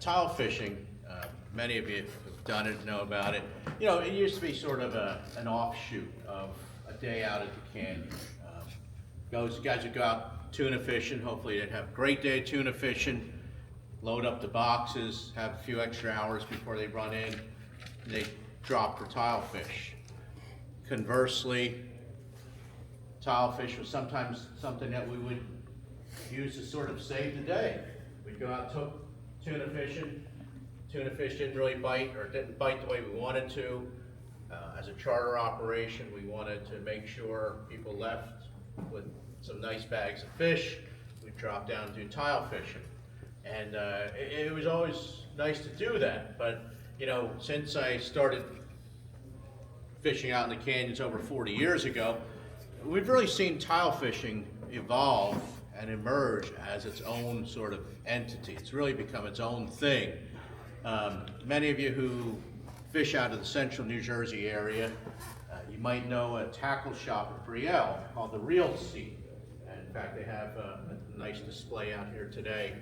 tile fishing, many of you have done it, know about it. You know, it used to be sort of an offshoot of a day out at the canyon. Guys would go out tuna fishing, hopefully they'd have a great day of tuna fishing, load up the boxes, have a few extra hours before they run in, and they drop for tile fish. Conversely, tile fish was sometimes something that we would use to sort of save the day. We'd go out tuna fishing. Tuna fish didn't really bite, or didn't bite the way we wanted to. As a charter operation, we wanted to make sure people left with some nice bags of fish. We'd drop down and do tile fishing. And it was always nice to do that. But, you know, since I started fishing out in the canyons over 40 years ago, we've really seen tile fishing evolve and emerge as its own sort of entity. It's really become its own thing. Many of you who fish out of the central New Jersey area, you might know a tackle shop at Brielle called the Reel Seat. And in fact, they have a nice display out here today.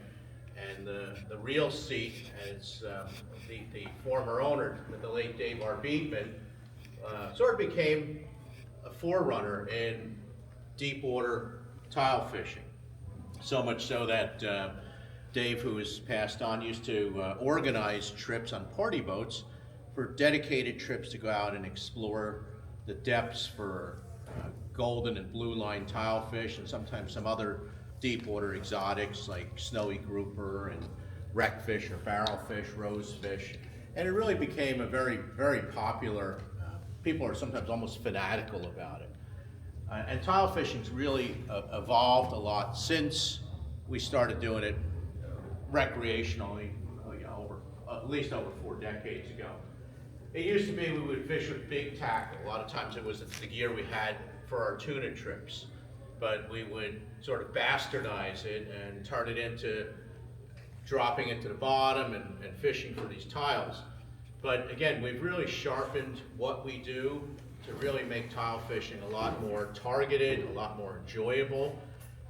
And the Reel Seat, and it's the former owner, the late Dave R. Beekman, sort of became a forerunner in deep water tile fishing. So much so that Dave, who has passed on, used to organize trips on party boats for dedicated trips to go out and explore the depths for golden and blue line tile fish, and sometimes some other deep water exotics like snowy grouper and wreckfish or barrelfish, rosefish. And it really became a very, very popular, people are sometimes almost fanatical about it. And tile fishing's really evolved a lot since we started doing it recreationally, at least over 4 decades ago. It used to be we would fish with big tackle. A lot of times it was the gear we had for our tuna trips, but we would sort of bastardize it and turn it into dropping into the bottom and fishing for these tiles. But again, we've really sharpened what we do to really make tile fishing a lot more targeted, a lot more enjoyable.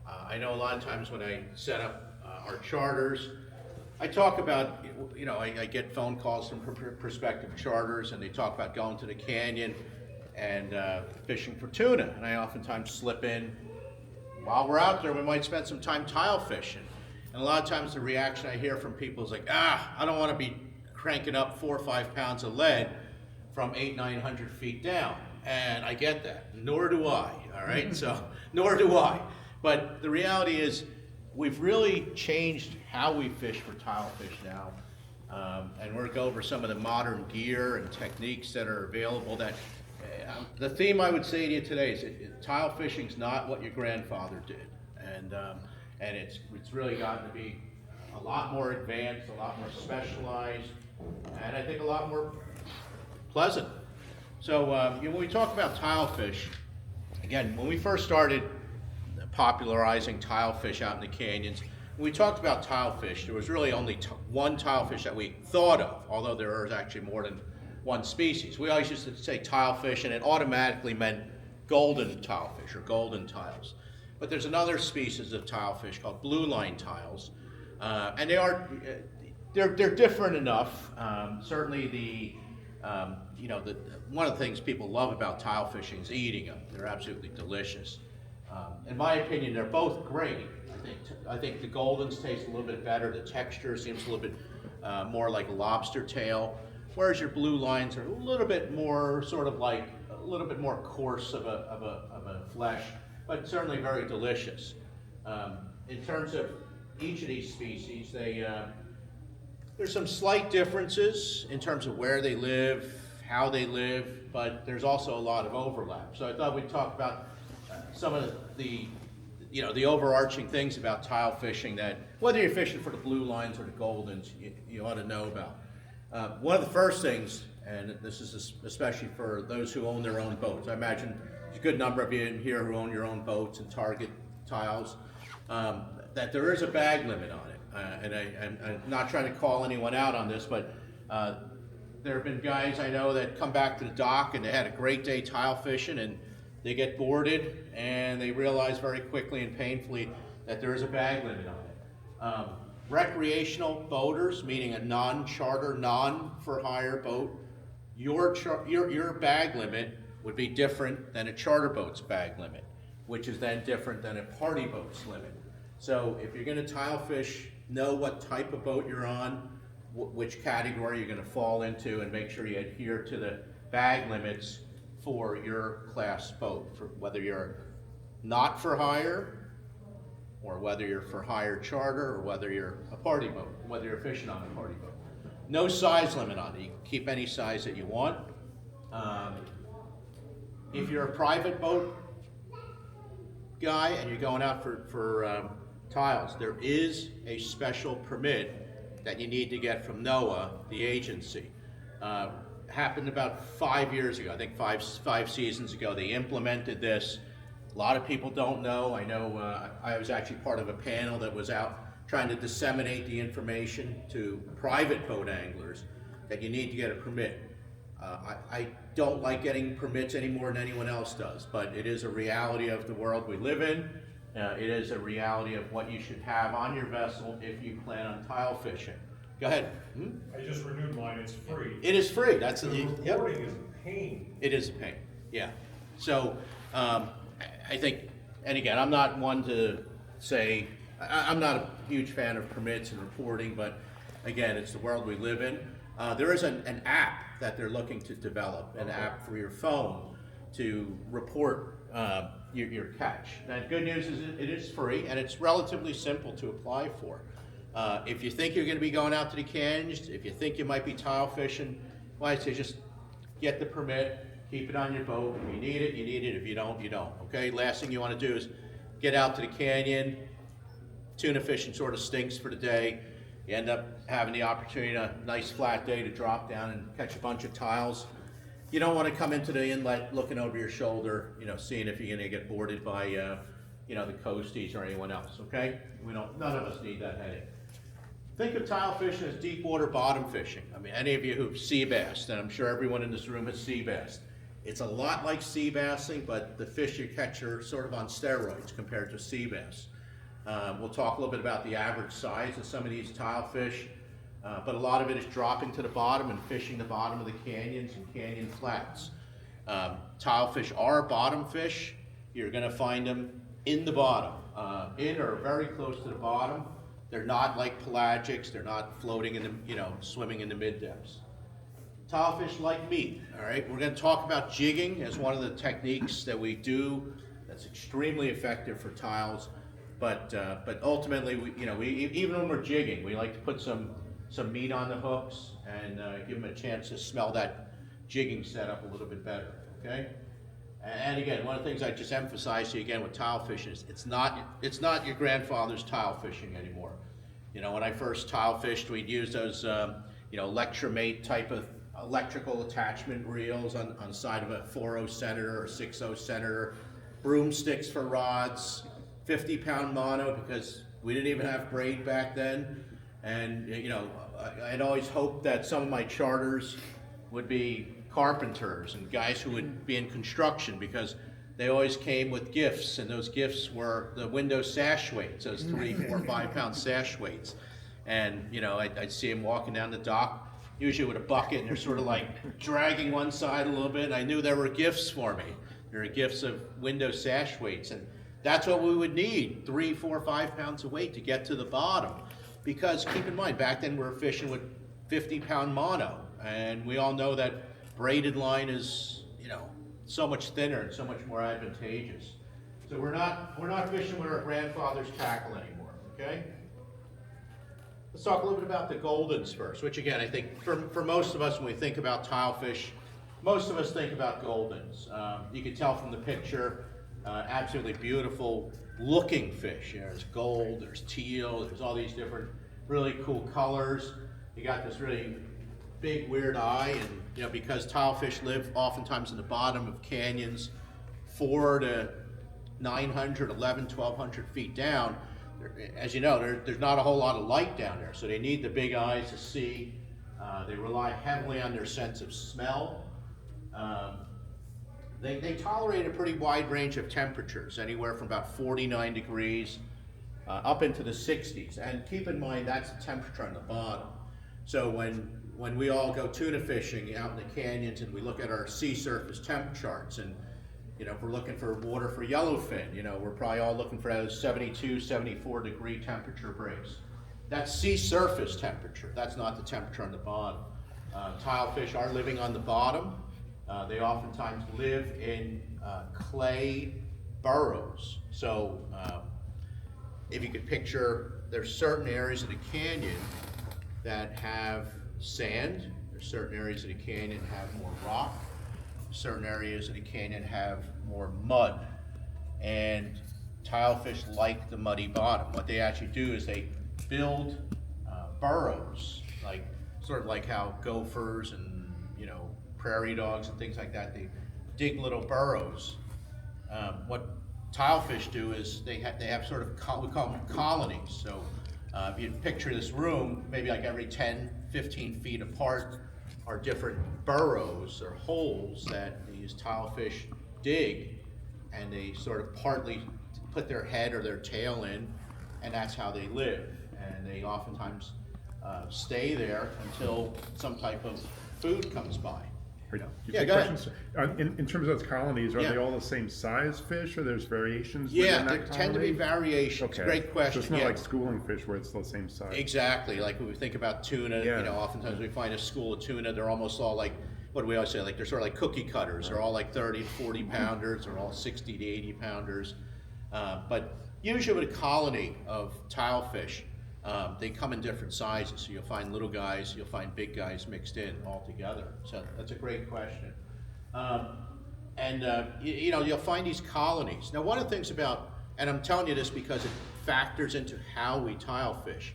I know a lot of times when I set up our charters, I talk about, you know, I get phone calls from prospective charters, and they talk about going to the canyon and fishing for tuna. And I oftentimes slip in, while we're out there, we might spend some time tile fishing. And a lot of times the reaction I hear from people is like, I don't want to be cranking up 4 or 5 pounds of lead from 800-900 feet down. And I get that, nor do I, all right? So, nor do I. But the reality is, we've really changed how we fish for tile fish now. And we're going to go over some of the modern gear and techniques that are available. That the theme I would say to you today is tile fishing's not what your grandfather did. And it's really gotten to be a lot more advanced, a lot more specialized, and I think a lot more pleasant. So you know, when we talk about tile fish, again, when we first started popularizing tile fish out in the canyons, when we talked about tile fish, there was really only one tile fish that we thought of, although there is actually more than one species. We always used to say tile fish, and it automatically meant golden tile fish or golden tiles. But there's another species of tile fish called blue line tiles, and they're different enough. Certainly one of the things people love about tile fishing is eating them. They're absolutely delicious. In my opinion, they're both great. I think the goldens taste a little bit better. The texture seems a little bit more like a lobster tail, whereas your blue lines are a little bit more sort of like a little bit more coarse of a flesh, but certainly very delicious. In terms of each of these species, there's some slight differences in terms of where they live, how they live, but there's also a lot of overlap. So I thought we'd talk about some of the overarching things about tile fishing that, whether you're fishing for the blue lines or the goldens, you ought to know about. One of the first things, and this is especially for those who own their own boats, I imagine there's a good number of you in here who own your own boats and target tiles, that there is a bag limit on it. And I'm not trying to call anyone out on this, but there have been guys I know that come back to the dock and they had a great day tile fishing, and they get boarded and they realize very quickly and painfully that there is a bag limit on it. recreational boaters, meaning a non-charter, non-for-hire boat, your bag limit would be different than a charter boat's bag limit, which is then different than a party boat's limit. So if you're going to tile fish, know what type of boat you're on, which category you're going to fall into, and make sure you adhere to the bag limits for your class boat, for whether you're not for hire, or whether you're for hire charter, or whether you're a party boat, whether you're fishing on a party boat. No size limit on it. You can keep any size that you want. If you're a private boat guy and you're going out for tiles, there is a special permit that you need to get from NOAA, the agency. Happened about 5 years ago, I think five seasons ago. They implemented this. A lot of people don't know. I know I was actually part of a panel that was out trying to disseminate the information to private boat anglers that you need to get a permit. I don't like getting permits any more than anyone else does, but it is a reality of the world we live in. It is a reality of what you should have on your vessel if you plan on tile fishing. Go ahead. I just renewed mine, it's free. It is free. That's the reporting is a pain. It is a pain, yeah. So I think, and again, I'm not one to say, I'm not a huge fan of permits and reporting, but again, it's the world we live in. There is an app that they're looking to develop, an app for your phone to report your catch. Now, the good news is it is free, and it's relatively simple to apply for. If you think you're going to be going out to the canyons, if you think you might be tile fishing, well, I'd say just get the permit, keep it on your boat. If you need it, you need it. If you don't, you don't. Okay. Last thing you want to do is get out to the canyon. Tuna fishing sort of stinks for the day. You end up having the opportunity on a nice flat day to drop down and catch a bunch of tiles. You don't want to come into the inlet looking over your shoulder, seeing if you're going to get boarded by, the coasties or anyone else. Okay. None of us need that headache. Think of tile fishing as deep water bottom fishing. I mean, any of you who've sea bassed, and I'm sure everyone in this room has sea bassed. It's a lot like sea bassing, but the fish you catch are sort of on steroids compared to sea bass. We'll talk a little bit about the average size of some of these tile fish, but a lot of it is dropping to the bottom and fishing the bottom of the canyons and canyon flats. Tile fish are bottom fish. You're going to find them in the bottom, in or very close to the bottom. They're not like pelagics. They're not floating in the, swimming in the mid depths. Tile fish like meat. All right, we're going to talk about jigging as one of the techniques that we do that's extremely effective for tiles. But ultimately, we even when we're jigging, we like to put some meat on the hooks and give them a chance to smell that jigging setup a little bit better. Okay. And again, one of the things I just emphasize to you again with tile fishing is it's not your grandfather's tile fishing anymore. When I first tile fished, we'd use those Electromate type of electrical attachment reels on the side of a 4.0 Senator or 6.0 Senator, broomsticks for rods, 50-pound mono because we didn't even have braid back then. And I'd always hoped that some of my charters would be carpenters and guys who would be in construction because they always came with gifts, and those gifts were the window sash weights, those 3, 4, 5-pound sash weights. And I'd see them walking down the dock, usually with a bucket, and they're sort of like dragging one side a little bit. And I knew there were gifts for me. There were gifts of window sash weights, and that's what we would need, 3, 4, 5 pounds of weight to get to the bottom. Because keep in mind, back then we were fishing with 50-pound mono, and we all know that braided line is, so much thinner and so much more advantageous. So we're not fishing with our grandfather's tackle anymore, okay? Let's talk a little bit about the Goldens first, which again, I think for most of us when we think about tile fish, most of us think about Goldens. You can tell from the picture, absolutely beautiful looking fish. There's gold, there's teal, there's all these different really cool colors. You got this really big weird eye, and because tile fish live oftentimes in the bottom of canyons 400 to 900, 1100, 1200 feet down, as you know, there's not a whole lot of light down there, so they need the big eyes to see. They rely heavily on their sense of smell. They tolerate a pretty wide range of temperatures, anywhere from about 49 degrees up into the 60s. And keep in mind, that's the temperature on the bottom. So when we all go tuna fishing out in the canyons and we look at our sea surface temp charts, and if we're looking for water for yellowfin, we're probably all looking for those 72, 74 degree temperature breaks. That's sea surface temperature. That's not the temperature on the bottom. Tilefish are living on the bottom. They oftentimes live in clay burrows. So if you could picture, there's certain areas of the canyon that have sand. There's certain areas of the canyon that have more rock. Certain areas of the canyon have more mud. And tilefish like the muddy bottom. What they actually do is they build burrows, sort of like how gophers and prairie dogs and things like that, they dig little burrows. What tilefish do is they have sort of, we call them colonies. So if you picture this room, maybe like every 10, 15 feet apart are different burrows or holes that these tilefish dig, and they sort of partly put their head or their tail in, and that's how they live. And they oftentimes stay there until some type of food comes by. Yeah, go ahead. In terms of those colonies, are Yeah. they all the same size fish, or there's variations Yeah, within there that tend to be colony? variations. Okay. Great question. So it's not yeah. like schooling fish where it's the same size. Exactly, like when we think about tuna, Yeah. oftentimes we find a school of tuna, they're almost all like, what do we always say, like they're sort of like cookie cutters. They're all like 30 to 40 pounders, they're all 60 to 80 pounders. But usually with a colony of tilefish, they come in different sizes. So you'll find little guys, you'll find big guys mixed in all together. So that's a great question. You'll find these colonies. Now, one of the things about, and I'm telling you this because it factors into how we tilefish.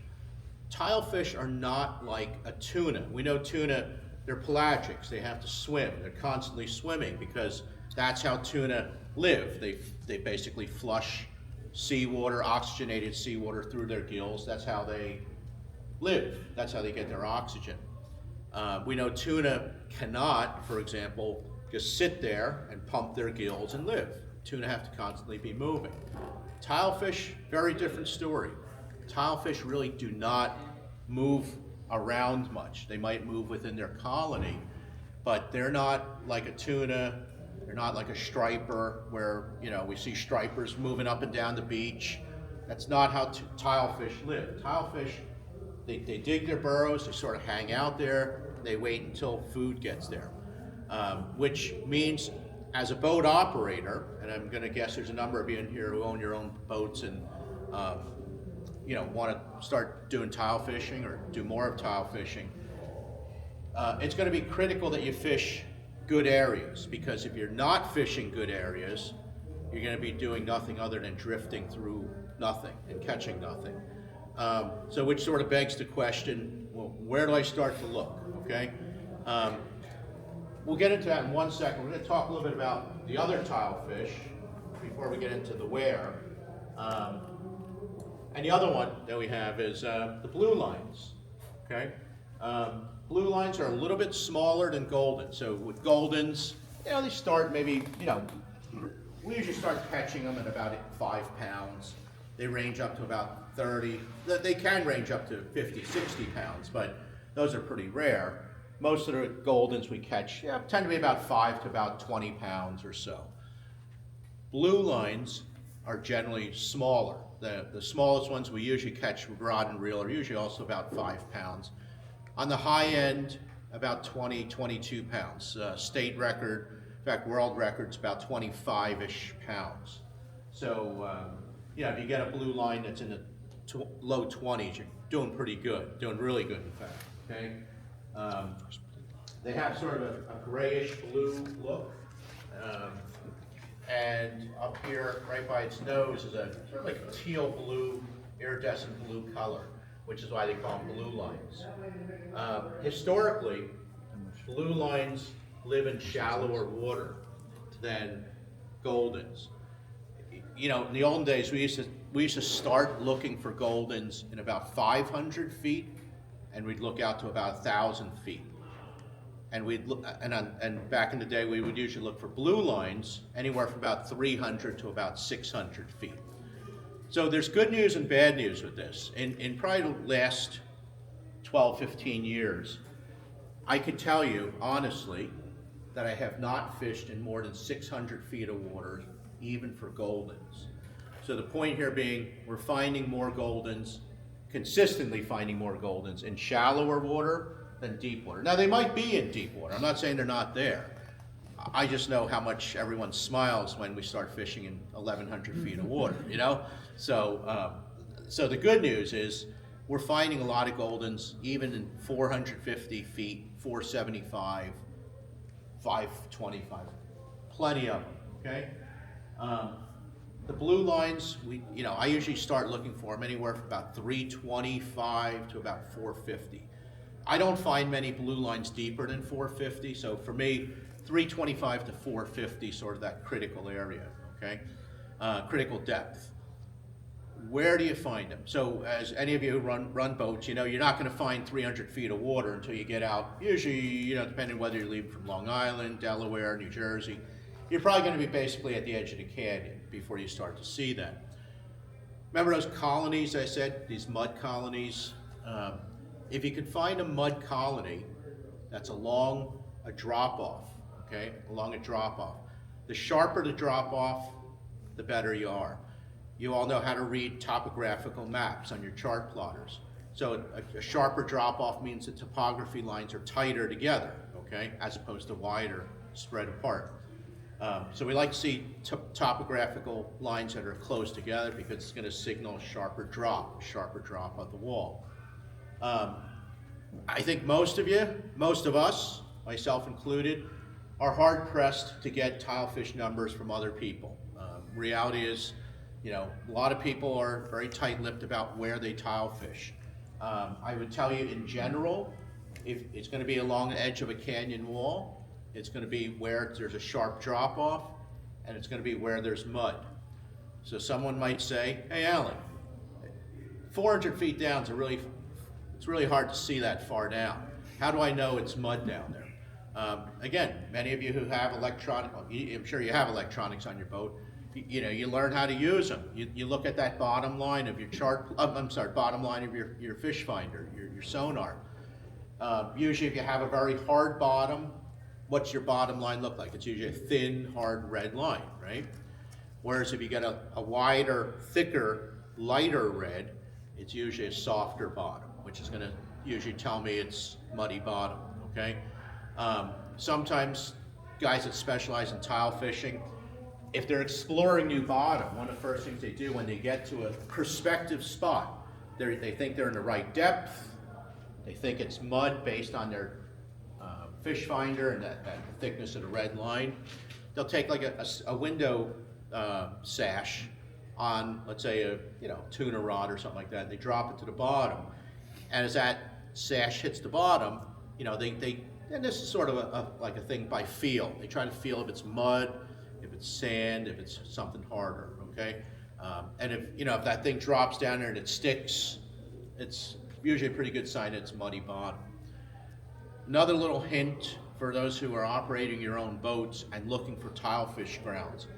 Tilefish are not like a tuna. We know tuna, they're pelagics. They have to swim. They're constantly swimming because that's how tuna live. They basically flush seawater, oxygenated seawater through their gills. That's how they live. That's how they get their oxygen. We know tuna cannot, for example, just sit there and pump their gills and live. Tuna have to constantly be moving. Tilefish, very different story. Tilefish really do not move around much. They might move within their colony, but they're not like a tuna. They're not like a striper where, we see stripers moving up and down the beach. That's not how tilefish live. Tilefish, they dig their burrows, they sort of hang out there, they wait until food gets there. Which means as a boat operator, and I'm gonna guess there's a number of you in here who own your own boats and want to start doing tile fishing or do more of tile fishing, it's going to be critical that you fish good areas, because if you're not fishing good areas, you're going to be doing nothing other than drifting through nothing and catching nothing. So which sort of begs the question, well, where do I start to look, okay? We'll get into that in 1 second. We're going to talk a little bit about the other tilefish before we get into the where. And the other one that we have is the blue lines, okay? Blue lines are a little bit smaller than golden. So with goldens, they start maybe, we usually start catching them at about 5 pounds. They range up to about 30. They can range up to 50, 60 pounds, but those are pretty rare. Most of the goldens we catch tend to be about 5 to about 20 pounds or so. Blue lines are generally smaller. The smallest ones we usually catch with rod and reel are usually also about 5 pounds. On the high end, about 20, 22 pounds. State record, in fact, world record's about 25-ish pounds. So, if you get a blue line that's in the low 20s, you're doing pretty good, doing really good, in fact, okay? They have sort of a grayish blue look. And up here, right by its nose, is a sort of like a teal blue, iridescent blue color, which is why they call them blue lines. Historically, blue lines live in shallower water than goldens. In the olden days, we used to start looking for goldens in about 500 feet, and we'd look out to about 1,000 feet. And we'd look, and back in the day, we would usually look for blue lines anywhere from about 300 to about 600 feet. So there's good news and bad news with this. In probably the last 12, 15 years, I could tell you honestly that I have not fished in more than 600 feet of water, even for Goldens. So the point here being, we're finding more Goldens, consistently finding more Goldens in shallower water than deep water. Now they might be in deep water, I'm not saying they're not there. I just know how much everyone smiles when we start fishing in 1,100 feet of water, you know? So, so the good news is we're finding a lot of Goldens even in 450 feet, 475, 525, plenty of them, okay? The blue lines, I usually start looking for them anywhere from about 325 to about 450. I don't find many blue lines deeper than 450, so for me, 325 to 450, sort of that critical area, okay? Critical depth. Where do you find them? So as any of you who run boats, you know you're not going to find 300 feet of water until you get out, usually, depending whether you're leaving from Long Island, Delaware, New Jersey, you're probably going to be basically at the edge of the canyon before you start to see that. Remember those colonies I said, these mud colonies? If you could find a mud colony that's along a drop-off, okay, along a drop-off, the sharper the drop-off, the better you are. You all know how to read topographical maps on your chart plotters. So a sharper drop-off means the topography lines are tighter together, okay, as opposed to wider, spread apart. So we like to see topographical lines that are close together because it's going to signal a sharper drop of the wall. I think most of us, myself included, are hard pressed to get tilefish numbers from other people. Reality is, a lot of people are very tight-lipped about where they tilefish. I would tell you in general, if it's going to be along the edge of a canyon wall, it's going to be where there's a sharp drop-off, and it's going to be where there's mud. So someone might say, hey Alan, 400 feet down it's really hard to see that far down. How do I know it's mud down there? Again, many of you who have I'm sure you have electronics on your boat, you learn how to use them. You look at that bottom line of your bottom line of your fish finder, your sonar. Usually if you have a very hard bottom, what's your bottom line look like? It's usually a thin, hard red line, right? Whereas if you get a wider, thicker, lighter red, it's usually a softer bottom, which is going to usually tell me it's muddy bottom, okay? Sometimes guys that specialize in tile fishing, if they're exploring new bottom, one of the first things they do when they get to a prospective spot, they think they're in the right depth, they think it's mud based on their fish finder and that thickness of the red line. They'll take like a window sash on, let's say, a tuna rod or something like that, and they drop it to the bottom. And as that sash hits the bottom, and this is sort of like a thing by feel. They try to feel if it's mud, if it's sand, if it's something harder, okay? And if that thing drops down there and it sticks, it's usually a pretty good sign it's muddy bottom. Another little hint for those who are operating your own boats and looking for tilefish grounds.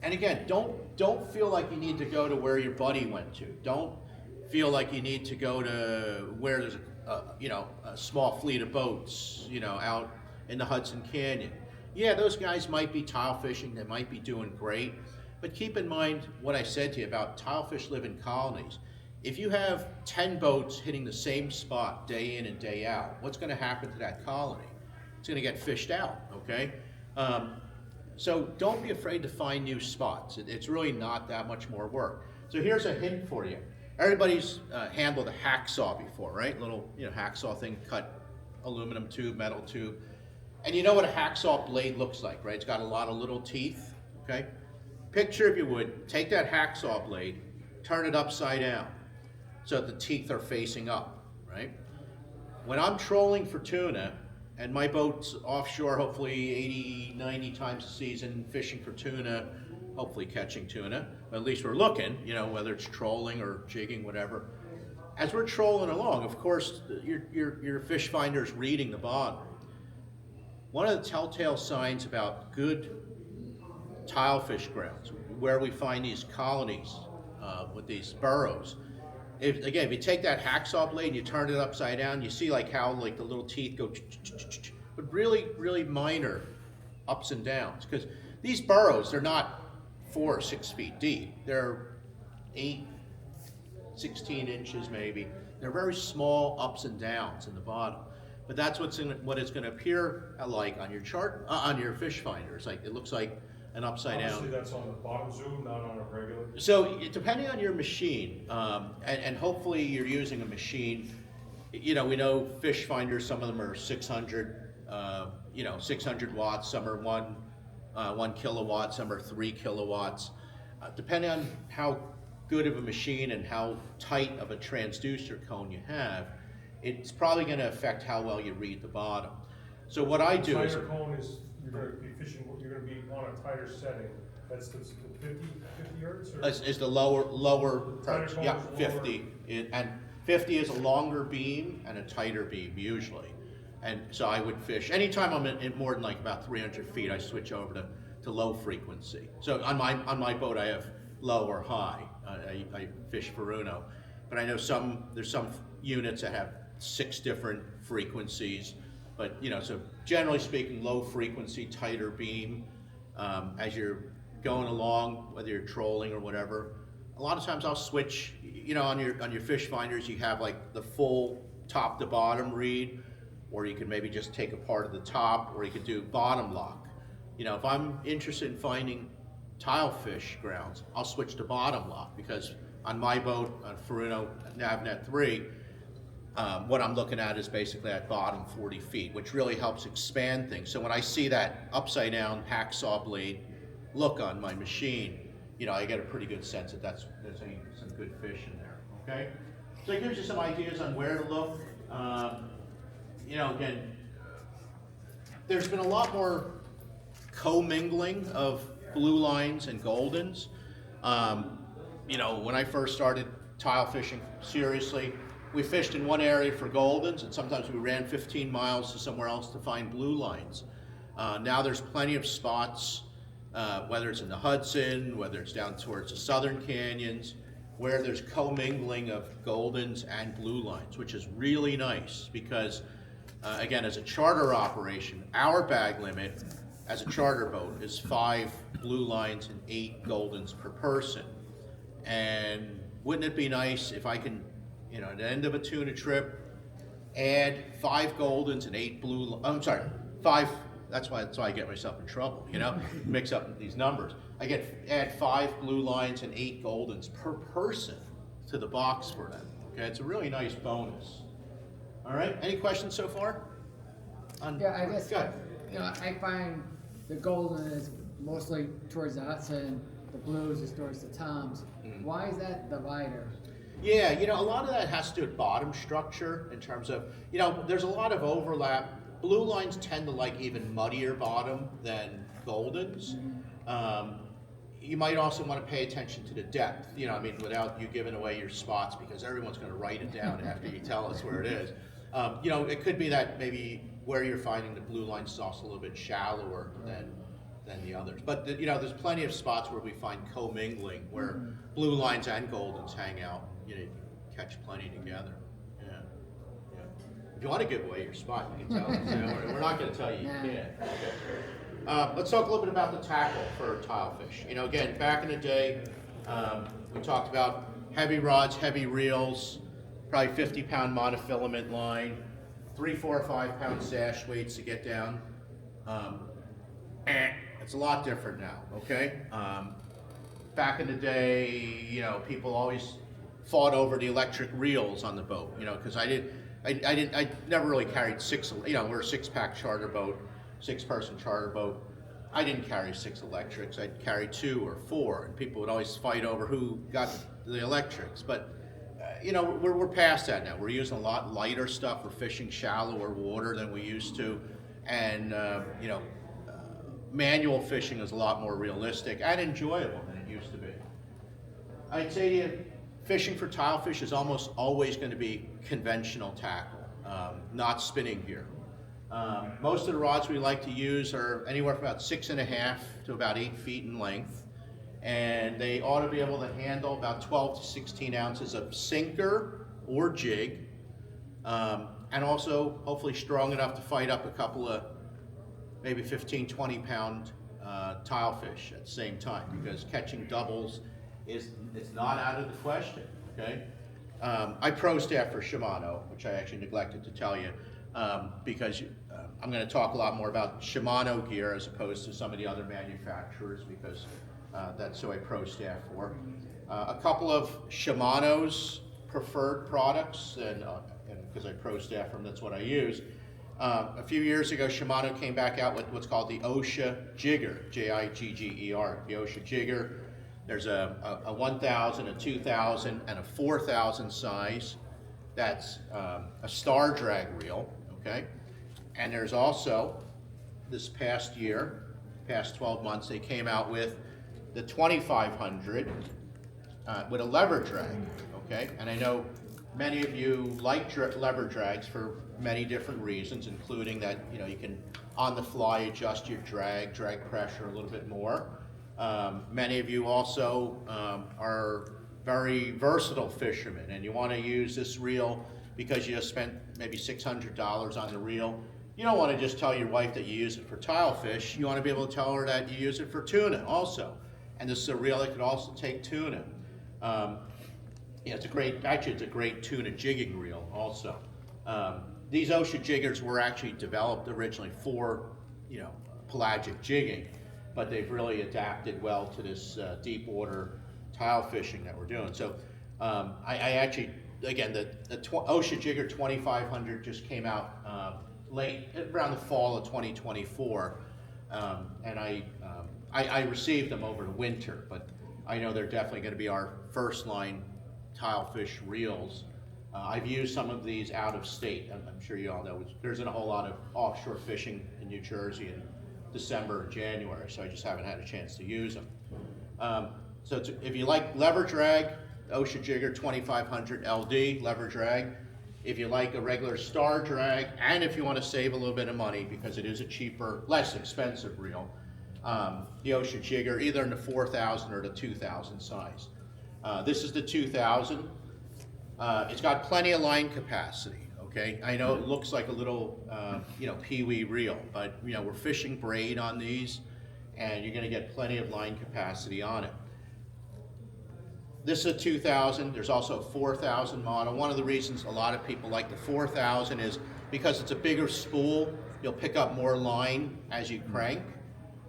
And again, don't feel like you need to go to where your buddy went to. Don't feel like you need to go to where there's a small fleet of boats, out in the Hudson Canyon. Yeah, those guys might be tile fishing, they might be doing great, but keep in mind what I said to you about tilefish live in colonies. If you have 10 boats hitting the same spot day in and day out, what's going to happen to that colony? It's going to get fished out, okay? So don't be afraid to find new spots. It's really not that much more work. So here's a hint for you. Everybody's handled a hacksaw before, right? Little hacksaw thing, cut aluminum tube, metal tube. And you know what a hacksaw blade looks like, right? It's got a lot of little teeth, okay? Picture, if you would, take that hacksaw blade, turn it upside down so that the teeth are facing up, right? When I'm trolling for tuna, and my boat's offshore hopefully 80, 90 times a season, fishing for tuna, hopefully catching tuna, but at least we're looking, whether it's trolling or jigging, whatever. As we're trolling along, of course, your fish finder's reading the bottom. One of the telltale signs about good tilefish grounds, where we find these colonies with these burrows. Again, if you take that hacksaw blade and you turn it upside down, you see like how like the little teeth go, but really, really minor ups and downs. Because these burrows, they're not 4 or 6 feet deep. They're 8, 16 inches maybe. They're very small ups and downs in the bottom. But that's what it's going to appear like on your chart, on your fish finder. It's like, it looks like an upside down. Obviously, that's on the bottom zoom, not on a regular. So depending on your machine, and hopefully you're using a machine, we know fish finders, some of them are 600, 600 watts, some are 1 kilowatt, some are 3 kilowatts. Depending on how good of a machine and how tight of a transducer cone you have, it's probably going to affect how well you read the bottom. So what I do is... Tighter cone is, you're going to be fishing, you're going to be on a tighter setting. That's the 50 hertz? Or? Is the lower hertz, cone yeah, is 50. And 50 is a longer beam and a tighter beam usually. And so I would fish, anytime I'm in more than like about 300 feet, I switch over to low frequency. So on my boat I have low or high. I fish for Uno. But I know there's some units that have 6 different frequencies. But so generally speaking, low frequency, tighter beam. As you're going along, whether you're trolling or whatever, a lot of times I'll switch. On your fish finders, you have like the full top to bottom read, or you can maybe just take a part of the top, or you could do bottom lock. If I'm interested in finding tilefish grounds, I'll switch to bottom lock, because on my boat, on Furuno Navnet 3, what I'm looking at is basically that bottom 40 feet, which really helps expand things. So when I see that upside down hacksaw blade look on my machine, I get a pretty good sense that there's some good fish in there, okay? So it gives you some ideas on where to look. Again, there's been a lot more commingling of blue lines and goldens. When I first started tile fishing seriously, we fished in one area for goldens, and sometimes we ran 15 miles to somewhere else to find blue lines. Now there's plenty of spots, whether it's in the Hudson, whether it's down towards the southern canyons, where there's commingling of goldens and blue lines, which is really nice because, again, as a charter operation, our bag limit as a charter boat is 5 blue lines and 8 goldens per person. And wouldn't it be nice if I can, at the end of a tuna trip, add 5 goldens and 8 blue, I'm sorry, 5, that's why I get myself in trouble, mix up these numbers. Add 5 blue lines and 8 goldens per person to the box for them. Okay, it's a really nice bonus. All right, any questions so far? Yeah, I guess, Good. I find the golden is mostly towards the Hudson, the blues is towards the Toms. Why is that divider? Yeah, a lot of that has to do with bottom structure in terms of, there's a lot of overlap. Blue lines tend to like even muddier bottom than goldens. You might also want to pay attention to the depth, without you giving away your spots, because everyone's going to write it down after you tell us where it is. It could be that maybe where you're finding the blue lines is also a little bit shallower than the others. But there's plenty of spots where we find commingling, where blue lines and goldens hang out. You can catch plenty together. Yeah. If you want to give away your spot, you can tell us. We're not going to tell you you can't. Okay. Let's talk a little bit about the tackle for tilefish. Again, back in the day, we talked about heavy rods, heavy reels, probably 50-pound monofilament line, 3, 4, or 5-pound sash weights to get down. It's a lot different now, okay? Back in the day, people always fought over the electric reels on the boat, because I never really carried 6, we're a 6-pack charter boat, 6-person charter boat. I didn't carry 6 electrics, I'd carry 2 or 4, and people would always fight over who got the electrics. But, we're past that now. We're using a lot lighter stuff. We're fishing shallower water than we used to. And, manual fishing is a lot more realistic and enjoyable than it used to be. I'd say to you, fishing for tilefish is almost always going to be conventional tackle, not spinning gear. Most of the rods we like to use are anywhere from about 6.5 to about 8 feet in length, and they ought to be able to handle about 12 to 16 ounces of sinker or jig, and also hopefully strong enough to fight up a couple of maybe 15, 20 pound tilefish at the same time, because catching doubles is not out of the question, okay? I pro staff for Shimano, which I actually neglected to tell you, because I'm going to talk a lot more about Shimano gear as opposed to some of the other manufacturers, because that's who I pro staff for. A couple of Shimano's preferred products, and because I pro staff them, that's what I use. A few years ago, Shimano came back out with what's called the OSHA Jigger, Jigger, the OSHA Jigger. There's a 1,000, a 2,000, and a 4,000 size. That's a star drag reel, okay? And there's also, this past year, past 12 months, they came out with the 2,500 with a lever drag, okay? And I know many of you like lever drags for many different reasons, including that, you know, you can on the fly adjust your drag pressure a little bit more. Many of you also are very versatile fishermen, and you want to use this reel because you just spent maybe $600 on the reel. You don't want to just tell your wife that you use it for tilefish. You want to be able to tell her that you use it for tuna also. And this is a reel that could also take tuna. Yeah, it's a great tuna jigging reel also. These OSHA jiggers were actually developed originally for, you know, pelagic jigging, but they've really adapted well to this deep water tile fishing that we're doing. So I actually, again, the OSHA Jigger 2,500 just came out late, around the fall of 2024, and I received them over the winter, but I know they're definitely going to be our first line tilefish reels. I've used some of these out of state. I'm sure you all know there isn't a whole lot of offshore fishing in New Jersey in December and January, so I just haven't had a chance to use them. So if you like lever drag, OSHA Jigger 2,500 LD lever drag. If you like a regular star drag, and if you want to save a little bit of money because it is a cheaper, less expensive reel, the OSHA Jigger, either in the 4,000 or the 2,000 size. This is the 2,000. It's got plenty of line capacity, okay? I know it looks like a little, pee-wee reel, but, you know, we're fishing braid on these, and you're gonna get plenty of line capacity on it. This is a 2,000. There's also a 4,000 model. One of the reasons a lot of people like the 4,000 is because it's a bigger spool, you'll pick up more line as you crank.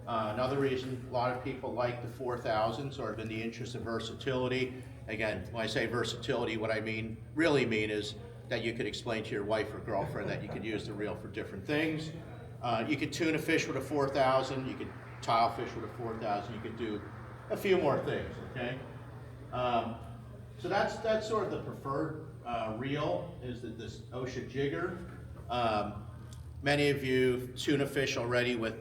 Another reason a lot of people like the 4,000, sort of in the interest of versatility. Again, when I say versatility, what I really mean is that you could explain to your wife or girlfriend that you could use the reel for different things. You could tuna fish with a 4,000, you could tile fish with a 4,000, you could do a few more things, okay? So that's sort of the preferred reel, is this OSHA Jigger. Many of you tuna fish already with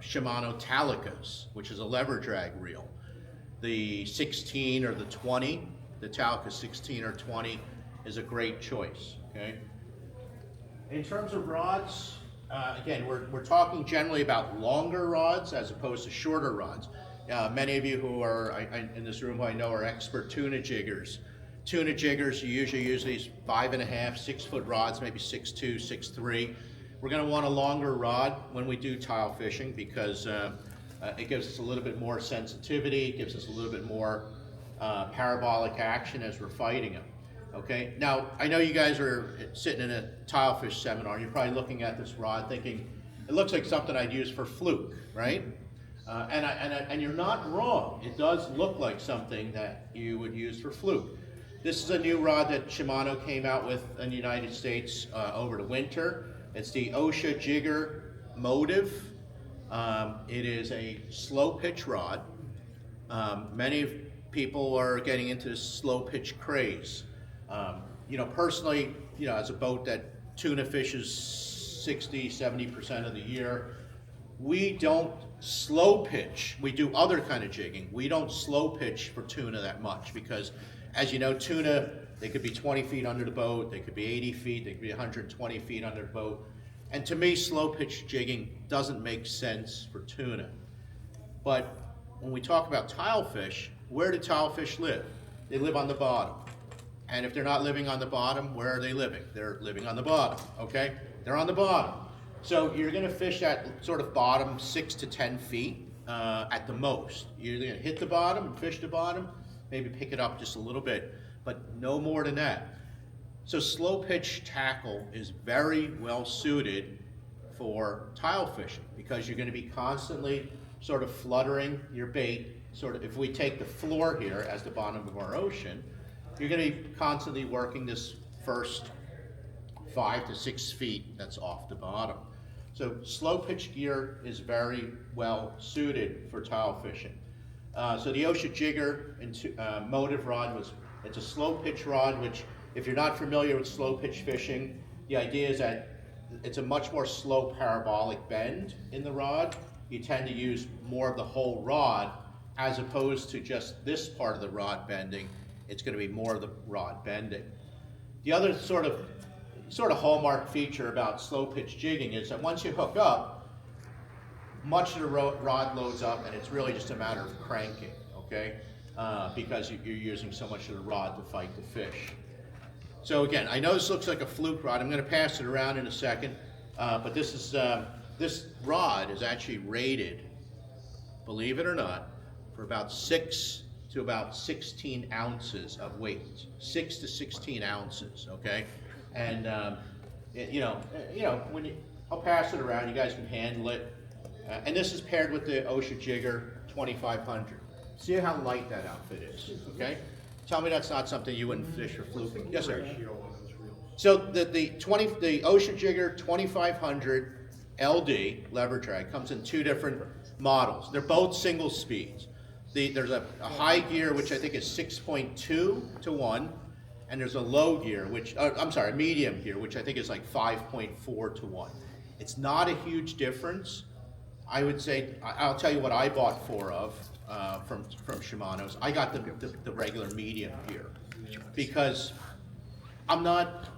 Shimano Talicas, which is a lever drag reel. The 16 or the 20, the Talica 16 or 20 is a great choice, okay? In terms of rods, again, we're talking generally about longer rods as opposed to shorter rods. Many of you who are in this room who I know are expert tuna jiggers. Tuna jiggers, you usually use these 5.5, 6 foot rods, maybe 6'2", 6'3". We're going to want a longer rod when we do tile fishing because it gives us a little bit more sensitivity, gives us a little bit more parabolic action as we're fighting them. Okay, now I know you guys are sitting in a tilefish seminar. You're probably looking at this rod thinking, it looks like something I'd use for fluke, right? And you're not wrong. It does look like something that you would use for fluke. This is a new rod that Shimano came out with in the United States over the winter. It's the OSHA Jigger Motive. It is a slow pitch rod. Many people are getting into this slow pitch craze. Personally, as a boat that tuna fishes 60, 70% of the year, we don't slow pitch. We do other kind of jigging. We don't slow pitch for tuna that much because, as you know, tuna, they could be 20 feet under the boat, they could be 80 feet, they could be 120 feet under the boat. And to me, slow pitch jigging doesn't make sense for tuna. But when we talk about tilefish, where do tilefish live? They live on the bottom. And if they're not living on the bottom, where are they living? They're living on the bottom, okay? They're on the bottom. So you're gonna fish that sort of bottom 6 to 10 feet at the most. You're gonna hit the bottom and fish the bottom, maybe pick it up just a little bit, but no more than that. So slow pitch tackle is very well suited for tile fishing because you're gonna be constantly sort of fluttering your bait, sort of, if we take the floor here as the bottom of our ocean, you're gonna be constantly working this first 5 to 6 feet that's off the bottom. So slow pitch gear is very well suited for tile fishing. So the Osha Jigger motive rod it's a slow pitch rod, which if you're not familiar with slow pitch fishing, the idea is that it's a much more slow parabolic bend in the rod. You tend to use more of the whole rod as opposed to just this part of the rod bending. It's going to be more of the rod bending. The other sort of hallmark feature about slow pitch jigging is that once you hook up, much of the rod loads up and it's really just a matter of cranking, okay? Because you're using so much of the rod to fight the fish. So again, I know this looks like a fluke rod. I'm going to pass it around in a second, but this rod is actually rated, believe it or not, for about 6 to about 16 ounces of weight. 6 to 16 ounces, okay? And I'll pass it around. You guys can handle it. And this is paired with the Osha Jigger 2500. See how light that outfit is, okay? Tell me that's not something you wouldn't fish for fluke. Yes, sir. So the Osha Jigger 2500 LD lever drag comes in 2 different models. They're both single speeds. There's a high gear, which I think is 6.2 to 1, and there's a low gear, medium gear, which I think is like 5.4 to 1. It's not a huge difference. I would say, I'll tell you what I bought 4 of from Shimano's. I got the regular medium gear because I'm not,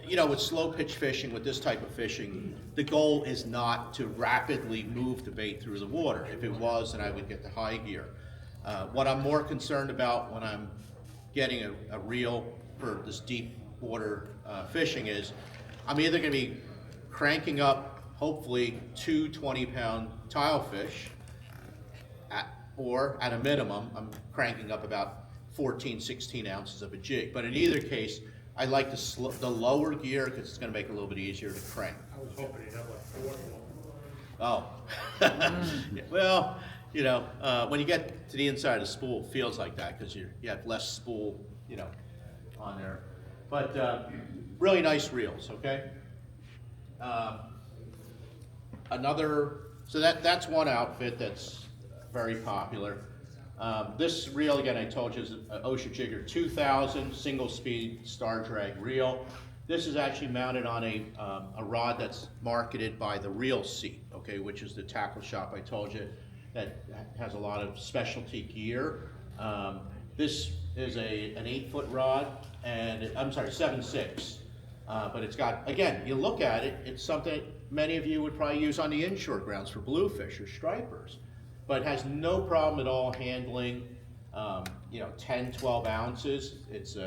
with slow pitch fishing, with this type of fishing, the goal is not to rapidly move the bait through the water. If it was, then I would get the high gear. What I'm more concerned about when I'm getting a reel for this deep water fishing is I'm either going to be cranking up hopefully 2 20-pound tilefish, or at a minimum I'm cranking up about 14, 16 ounces of a jig. But in either case, I like the lower gear because it's going to make it a little bit easier to crank. I was hoping you'd have like 4 Oh, well, when you get to the inside of the spool, it feels like that because you have less spool, on there. But really nice reels, okay? So that's one outfit that's very popular. This reel, again, I told you, is an Osha Jigger 2000 single speed star drag reel. This is actually mounted on a rod that's marketed by the Reel Seat, okay, which is the tackle shop I told you that has a lot of specialty gear. This is an 8-foot rod, and 7.6. But it's got, again, you look at it, it's something many of you would probably use on the inshore grounds for bluefish or stripers, but it has no problem at all handling, 10, 12 ounces. It's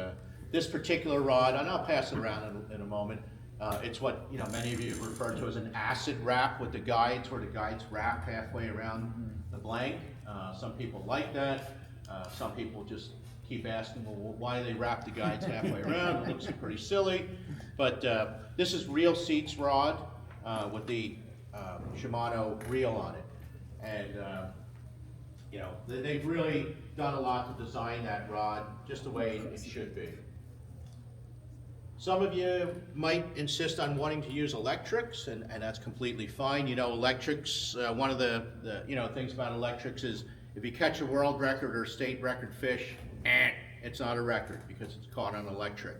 this particular rod, and I'll pass it around in a moment. It's what many of you refer to as an acid wrap with the guides, where the guides wrap halfway around the blank. Some people like that. Some people just keep asking, well, why do they wrap the guides halfway around? It looks pretty silly. But this is Reel Seat's rod with the Shimano reel on it. And they've really done a lot to design that rod just the way it should be. Some of you might insist on wanting to use electrics, and that's completely fine. Electrics, one of the things about electrics is if you catch a world record or state record fish, it's not a record because it's caught on electric.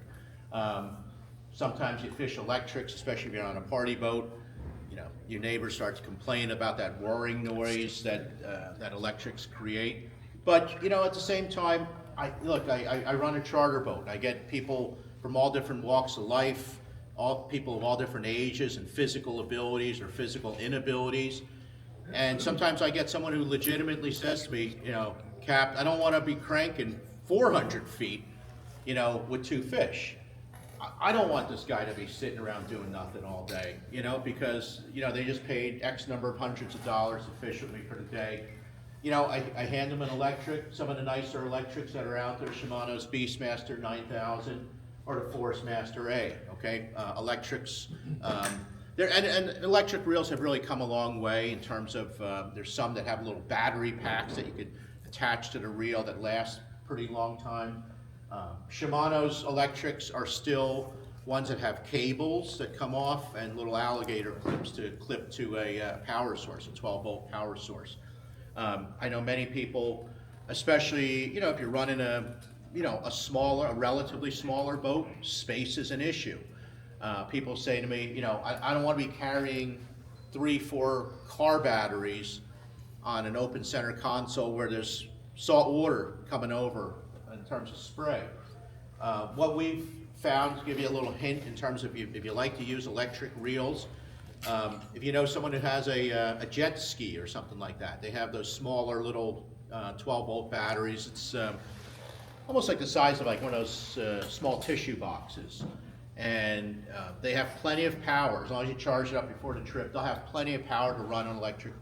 Sometimes you fish electrics, especially if you're on a party boat, your neighbor starts complaining about that roaring noise that electrics create. But at the same time, I run a charter boat. I get people from all different walks of life, all people of all different ages and physical abilities or physical inabilities. And sometimes I get someone who legitimately says to me, you know, Cap, I don't want to be cranking 400 feet, you know, with 2 fish. I don't want this guy to be sitting around doing nothing all day, you know, because, you know, they just paid X number of hundreds of dollars to fish with me for the day. You know, I hand them an electric, some of the nicer electrics that are out there, Shimano's Beastmaster 9000 or the Force Master A, okay? Electrics, and electric reels have really come a long way in terms of, there's some that have little battery packs that you could attach to the reel that last pretty long time. Shimano's electrics are still ones that have cables that come off and little alligator clips to clip to a power source, a 12-volt power source. I know many people, especially, you know, if you're running a relatively smaller boat, space is an issue. People say to me, you know, I don't want to be carrying 3-4 car batteries on an open center console where there's salt water coming over in terms of spray. What we've found, to give you a little hint in terms of if you like to use electric reels, if you know someone who has a jet ski or something like that, they have those smaller little 12-volt batteries. It's almost like the size of like one of those small tissue boxes. And they have plenty of power. As long as you charge it up before the trip, they'll have plenty of power to run an electric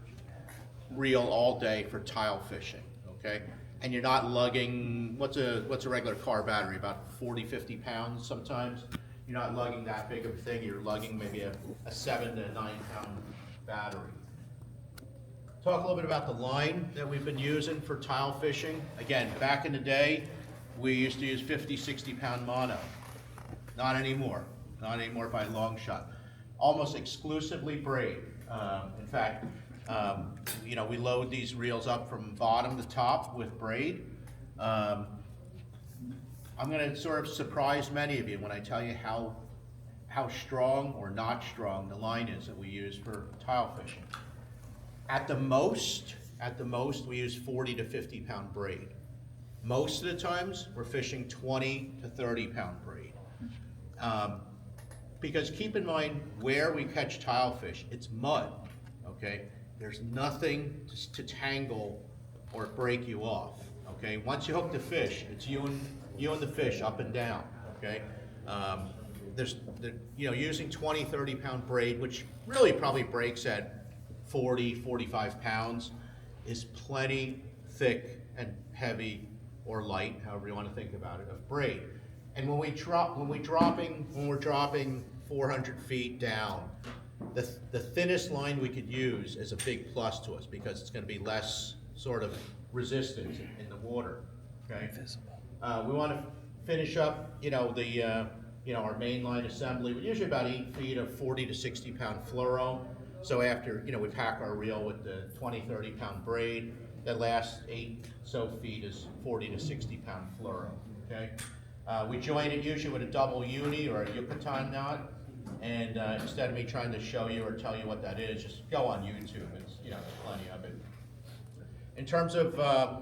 reel all day for tile fishing, okay? And you're not lugging, what's a regular car battery, about 40, 50 pounds sometimes. You're not lugging that big of a thing, you're lugging maybe a 7 to 9 pound battery. Talk a little bit about the line that we've been using for tile fishing. Again, back in the day, we used to use 50, 60 pound mono. Not anymore by a long shot. Almost exclusively braid. In fact, you know, we load these reels up from bottom to top with braid. I'm going to sort of surprise many of you when I tell you how strong or not strong the line is that we use for tile fishing. At the most, we use 40 to 50 pound braid. Most of the times, we're fishing 20 to 30 pound braid. Because keep in mind, where we catch tile fish, it's mud, okay? There's nothing to tangle or break you off, okay? Once you hook the fish, it's you and the fish up and down, okay? You know, using 20, 30 pound braid, which really probably breaks at 40, 45 pounds, is plenty thick and heavy or light, however you want to think about it, of braid. And when we're dropping 400 feet down, the thinnest line we could use is a big plus to us because it's going to be less sort of resistance in the water. Okay. We want to finish up, you know, our main line assembly. We're usually about 8 feet of 40 to 60 pound fluoro. So after, you know, we pack our reel with the 20, 30 pound braid, that last 8 so feet is 40 to 60 pound fluoro. Okay. We join it usually with a double uni or a Yucatan knot, and instead of me trying to show you or tell you what that is, just go on YouTube. It's, you know, there's plenty of it. In terms of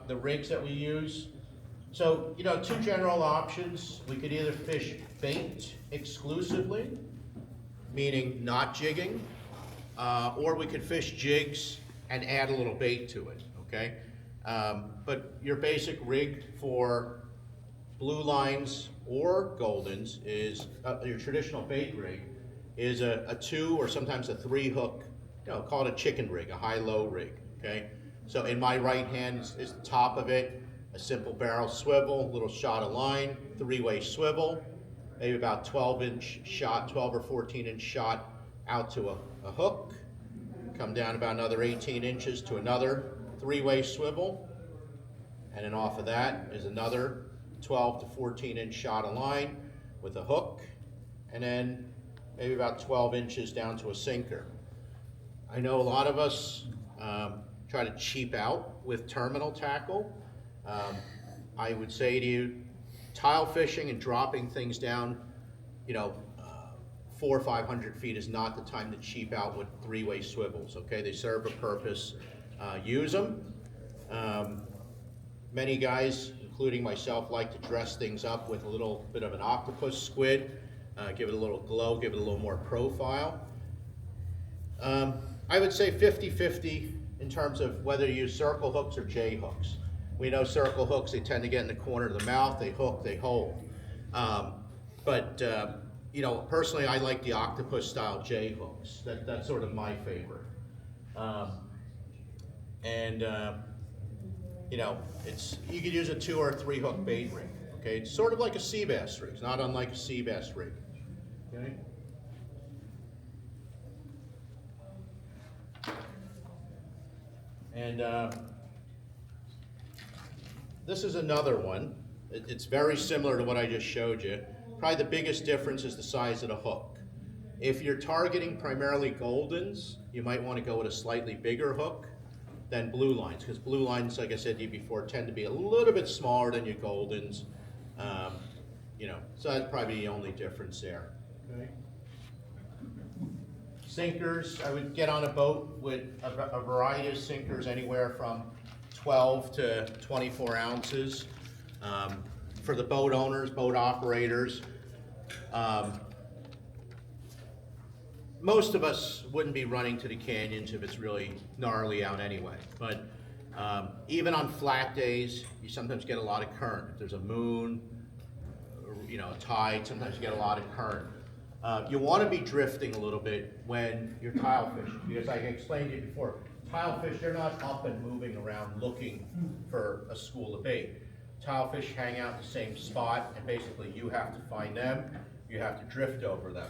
the rigs that we use, so, you know, 2 general options. We could either fish bait exclusively, meaning not jigging, or we could fish jigs and add a little bait to it, okay? But your basic rig for blue lines or goldens is, your traditional bait rig is a 2 or sometimes a 3 hook, you know, call it a chicken rig, a high-low rig, okay? So in my right hand is the top of it, a simple barrel swivel, little shot of line, 3-way swivel, maybe about 12-inch shot, 12 or 14-inch shot out to a hook, come down about another 18 inches to another 3-way swivel, and then off of that is another 12 to 14-inch shot of line with a hook, and then maybe about 12 inches down to a sinker. I know a lot of us try to cheap out with terminal tackle. I would say to you, tile fishing and dropping things down, you know, 400 or 500 feet is not the time to cheap out with 3-way swivels, okay? They serve a purpose. Use them. Many guys, including myself, like to dress things up with a little bit of an octopus squid, give it a little glow, give it a little more profile. I would say 50-50 in terms of whether you use circle hooks or J hooks. We know circle hooks, they tend to get in the corner of the mouth, they hook, they hold. You know, personally, I like the octopus style J hooks. That's sort of my favorite. You know, you could use a 2 or 3 hook bait rig. Okay, it's sort of like a sea bass rig. It's not unlike a sea bass rig. Okay. And this is another one. It's very similar to what I just showed you. Probably the biggest difference is the size of the hook. If you're targeting primarily Goldens, you might want to go with a slightly bigger hook than blue lines, because blue lines, like I said to you before, tend to be a little bit smaller than your Goldens. You know, so that's probably the only difference there. Okay. Sinkers, I would get on a boat with a variety of sinkers, anywhere from 12 to 24 ounces. For the boat owners, boat operators, most of us wouldn't be running to the canyons if it's really gnarly out anyway. But even on flat days, you sometimes get a lot of current. If there's a moon, you know, a tide, sometimes you get a lot of current. You want to be drifting a little bit when you're tile fishing, because like I explained to you before, tile fish, they're not up and moving around looking for a school of bait. Tile fish hang out in the same spot, and basically you have to find them, you have to drift over them.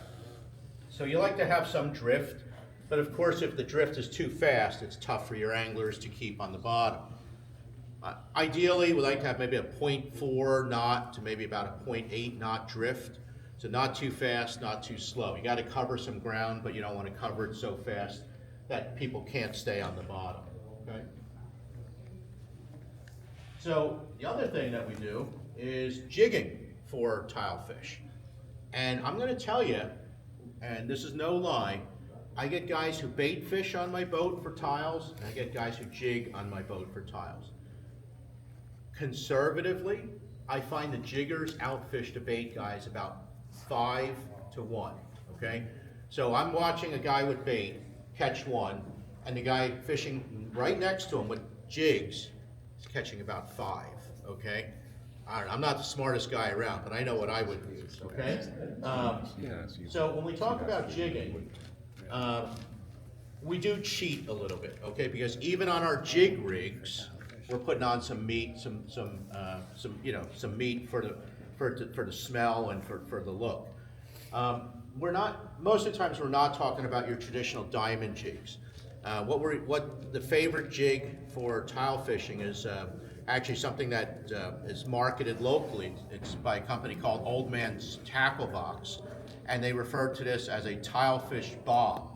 So you like to have some drift, but of course if the drift is too fast, it's tough for your anglers to keep on the bottom. Ideally, we like to have maybe a 0.4 knot to maybe about a 0.8 knot drift. So not too fast, not too slow. You got to cover some ground, but you don't want to cover it so fast that people can't stay on the bottom. Okay. So the other thing that we do is jigging for tile fish. And I'm going to tell you, and this is no lie, I get guys who bait fish on my boat for tiles, and I get guys who jig on my boat for tiles. Conservatively, I find the jiggers outfish the bait guys about 5 to 1, okay? So I'm watching a guy with bait catch one, and the guy fishing right next to him with jigs is catching about 5, okay? I'm not the smartest guy around, but I know what I would use, okay? So when we talk about jigging, we do cheat a little bit, okay? Because even on our jig rigs, we're putting on some meat, some meat for the smell and for the look. Most of the times we're not talking about your traditional diamond jigs. What the favorite jig for tile fishing is actually something that is marketed locally. It's by a company called Old Man's Tackle Box, and they refer to this as a Tilefish bomb.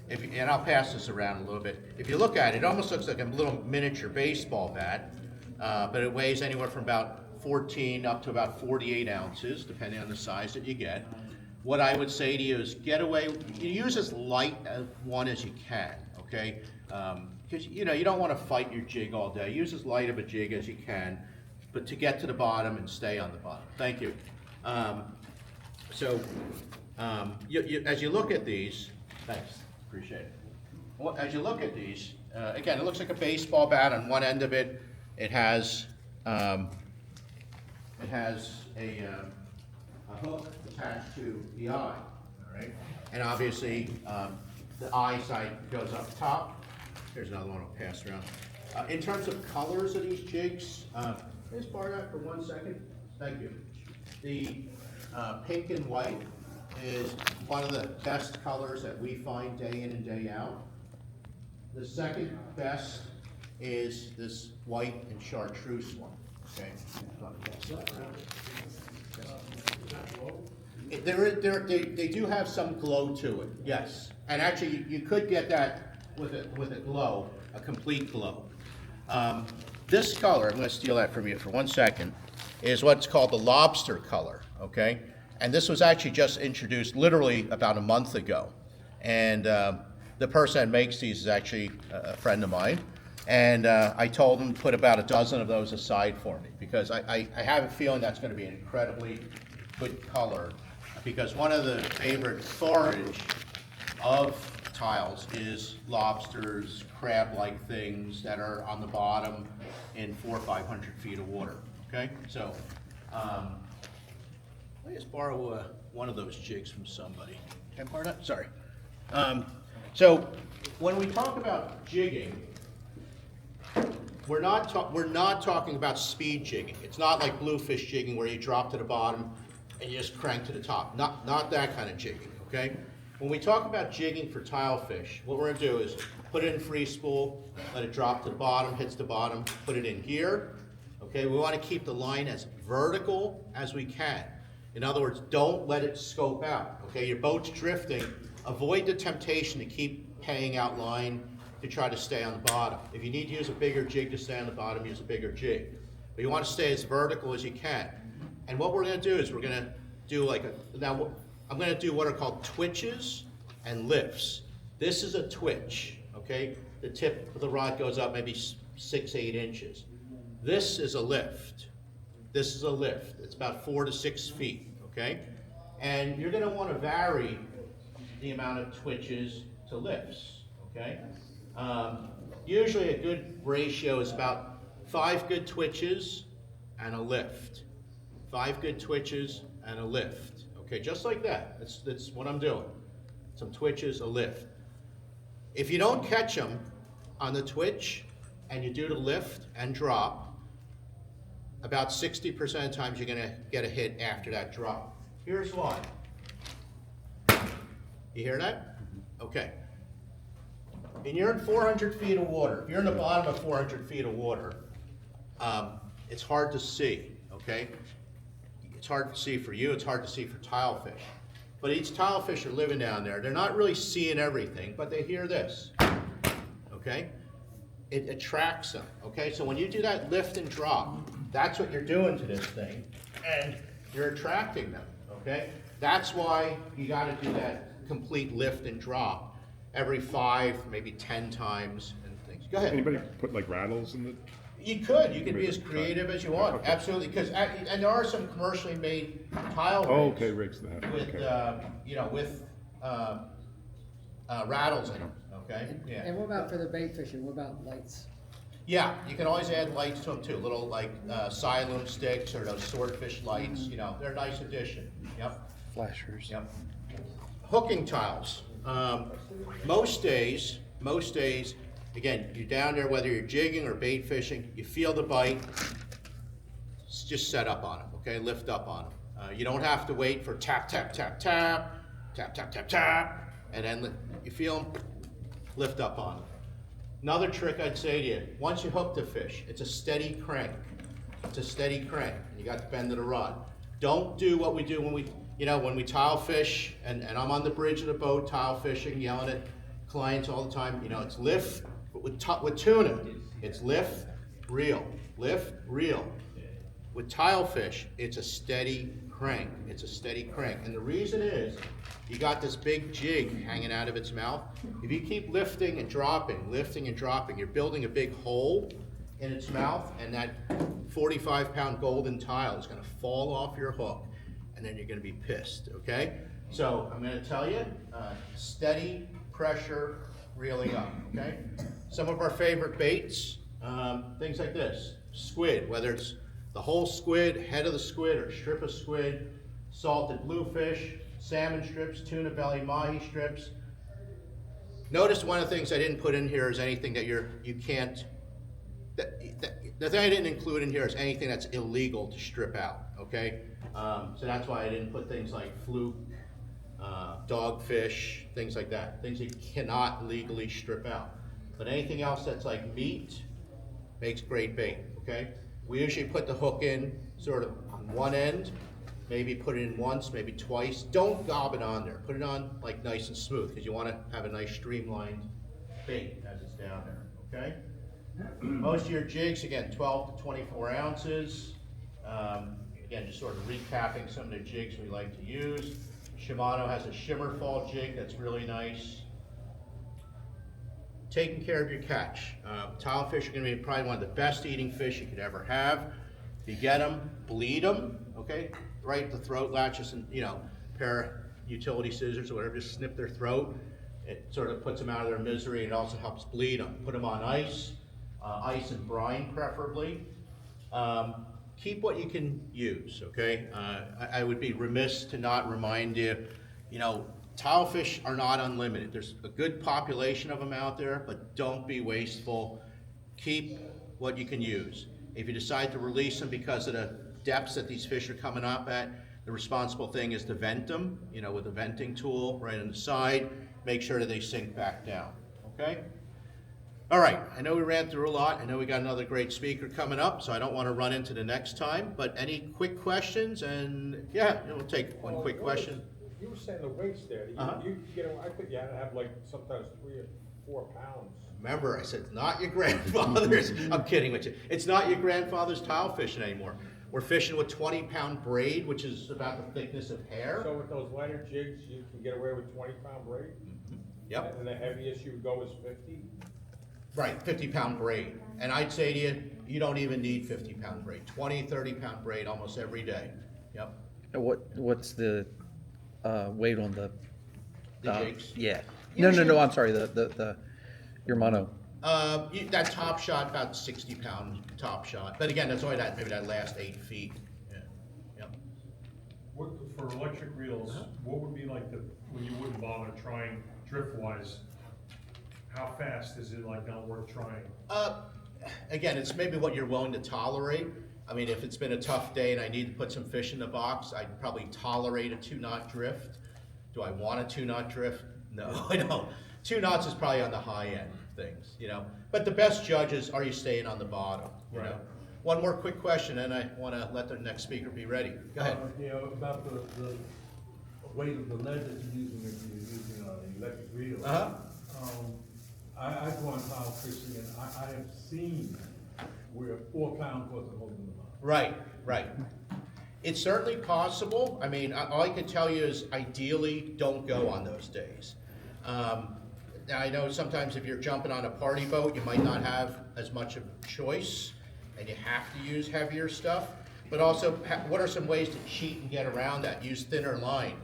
And I'll pass this around a little bit. If you look at it, it almost looks like a little miniature baseball bat, but it weighs anywhere from about 14 up to about 48 ounces, depending on the size that you get. What I would say to you is use as light a one as you can, okay? Because you don't want to fight your jig all day. Use as light of a jig as you can, but to get to the bottom and stay on the bottom. Thank you. As you look at these, thanks. Appreciate it. Well, as you look at these, again, it looks like a baseball bat. On one end of it, it has a hook attached to the eye, all right? And obviously, the eye side goes up top. Here's another one I'll pass around. In terms of colors of these jigs, just bar that for 1 second. Thank you. The pink and white is one of the best colors that we find day in and day out. The second best is this white and chartreuse one. Okay. They do have some glow to it, yes. And actually, you could get that with a glow, a complete glow. This color, I'm going to steal that from you for 1 second, is what's called the lobster color. Okay. And this was actually just introduced literally about a month ago. And the person that makes these is actually a friend of mine. And I told him to put about a dozen of those aside for me, because I have a feeling that's going to be an incredibly good color. Because one of the favorite forage of tiles is lobsters, crab-like things that are on the bottom in 400 or 500 feet of water, okay? So, let me just borrow one of those jigs from somebody. Can I borrow that? Sorry. So, when we talk about jigging, we're not talking about speed jigging. It's not like bluefish jigging where you drop to the bottom and you just crank to the top. Not that kind of jigging, okay? When we talk about jigging for tilefish, what we're gonna do is put it in free spool, let it drop to the bottom, hits the bottom, put it in gear, okay? We wanna keep the line as vertical as we can. In other words, don't let it scope out, okay? Your boat's drifting, avoid the temptation to keep paying out line to try to stay on the bottom. If you need to use a bigger jig to stay on the bottom, use a bigger jig. But you wanna stay as vertical as you can. And what we're gonna do is we're gonna do I'm gonna do what are called twitches and lifts. This is a twitch, okay? The tip of the rod goes up maybe 6, 8 inches. This is a lift. This is a lift. It's about 4 to 6 feet, okay? And you're gonna wanna vary the amount of twitches to lifts, okay? Usually a good ratio is about 5 good twitches and a lift. 5 good twitches and a lift. Okay, just like that. That's what I'm doing. Some twitches, a lift. If you don't catch them on the twitch and you do the lift and drop, about 60% of the times you're gonna get a hit after that drop. Here's why. You hear that? Okay. And you're in 400 feet of water. If you're in the bottom of 400 feet of water, it's hard to see, okay? It's hard to see for you, it's hard to see for tilefish. But each tilefish are living down there. They're not really seeing everything, but they hear this, okay? It attracts them, okay? So when you do that lift and drop, that's what you're doing to this thing, and you're attracting them, okay? That's why you gotta do that complete lift and drop every 5, maybe 10 times and things. Go ahead. Anybody put like rattles in the? You could be as creative as you want, Okay. absolutely, because, and there are some commercially made tile Oh, rigs okay, rigs that. with, Okay. with rattles in them, okay? And Yeah. what about for the bait fishing? What about lights? Yeah, you can always add lights to them too, little like Siloam sticks or those swordfish lights, they're a nice addition, yep. Flashers. Yep. Hooking tiles. Most days, again, you're down there, whether you're jigging or bait fishing, you feel the bite, just set up on them, okay? Lift up on them. You don't have to wait for tap, tap, tap, tap, tap, tap, tap, tap, and then you feel them, lift up on them. Another trick I'd say to you, once you hook the fish, it's a steady crank. It's a steady crank. You got the bend of the rod. Don't do what we do when we tile fish, and I'm on the bridge of the boat tile fishing, yelling at clients all the time, it's lift, but with tuna, it's lift, reel, lift, reel. With tilefish, it's a steady crank. It's a steady crank. And the reason is, you got this big jig hanging out of its mouth. If you keep lifting and dropping, you're building a big hole in its mouth, and that 45-pound golden tile is gonna fall off your hook, and then you're gonna be pissed, okay? So I'm gonna tell you, steady pressure reeling up, okay? Some of our favorite baits, things like this. Squid, whether it's the whole squid, head of the squid, or strip of squid, salted bluefish, salmon strips, tuna belly, mahi strips. Notice one of the things I didn't put in here is anything that you can't, the thing I didn't include in here is anything that's illegal to strip out, okay? So that's why I didn't put things like fluke, dogfish, things like that, things you cannot legally strip out. But anything else that's like meat makes great bait, okay? We usually put the hook in sort of on one end, maybe put it in once, maybe twice. Don't gob it on there. Put it on like nice and smooth, because you want to have a nice streamlined bait as it's down there, okay? Most of your jigs, again, 12 to 24 ounces. Again, just sort of recapping some of the jigs we like to use. Shimano has a shimmer fall jig that's really nice. Taking care of your catch. Tilefish are going to be probably one of the best eating fish you could ever have. If you get them, bleed them, okay? Right at the throat, latches and, pair of utility scissors or whatever, just snip their throat. It sort of puts them out of their misery, and also helps bleed them. Put them on ice, ice and brine preferably. Keep what you can use, okay? I would be remiss to not remind you, you know, tilefish are not unlimited. There's a good population of them out there, but don't be wasteful. Keep what you can use. If you decide to release them because of the depths that these fish are coming up at, the responsible thing is to vent them, you know, with a venting tool right on the side. Make sure that they sink back down, okay? All right, I know we ran through a lot. I know we got another great speaker coming up, so I don't want to run into the next time, but any quick questions? And yeah, we'll take one quick question. You were saying the weights there, Uh-huh. you get, I think you had to have like sometimes 3 or 4 pounds. Remember, I said, it's not your grandfather's, I'm kidding with you. It's not your grandfather's tile fishing anymore. We're fishing with 20-pound braid, which is about the thickness of hair. So with those lighter jigs, you can get away with 20-pound braid? Yep. And the heaviest you would go is 50? Right, 50-pound braid. And I'd say to you, you don't even need 50-pound braid. 20, 30-pound braid almost every day. Yep. What's the weight on the? The jigs. Yeah. Usually- No. I'm sorry. Your mono. That top shot, about 60-pound top shot. But again, that's only that, maybe that last 8 feet. Yeah. Yep. What, for electric reels, what would be like when you wouldn't bother trying drift-wise? How fast is it like not worth trying? Again, it's maybe what you're willing to tolerate. I mean, if it's been a tough day and I need to put some fish in the box, I'd probably tolerate a 2-knot drift. Do I want a 2-knot drift? No, I don't. 2 knots is probably on the high end of things, you know. But the best judges, are you staying on the bottom? You know? One more quick question, and I want to let the next speaker be ready. Go ahead. You know, about the weight of the lead that you're using if you're using an electric reel. Uh-huh. I go on tile fishing and I have seen where 4 pounds wasn't holding them up. Right. It's certainly possible. I mean, all I can tell you is ideally don't go on those days. Now, I know sometimes if you're jumping on a party boat, you might not have as much of a choice and you have to use heavier stuff. But also, what are some ways to cheat and get around that? Use thinner line.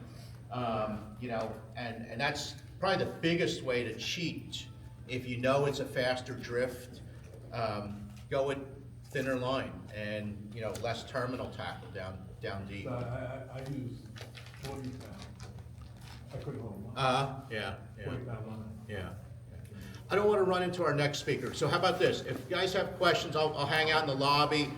You know, and that's probably the biggest way to cheat. If you know it's a faster drift, go with thinner line and, you know, less terminal tackle down deep. So I use 40 pounds. I couldn't hold them up. Yeah. 40 pound line. Yeah. I don't want to run into our next speaker, so how about this? If you guys have questions, I'll hang out in the lobby.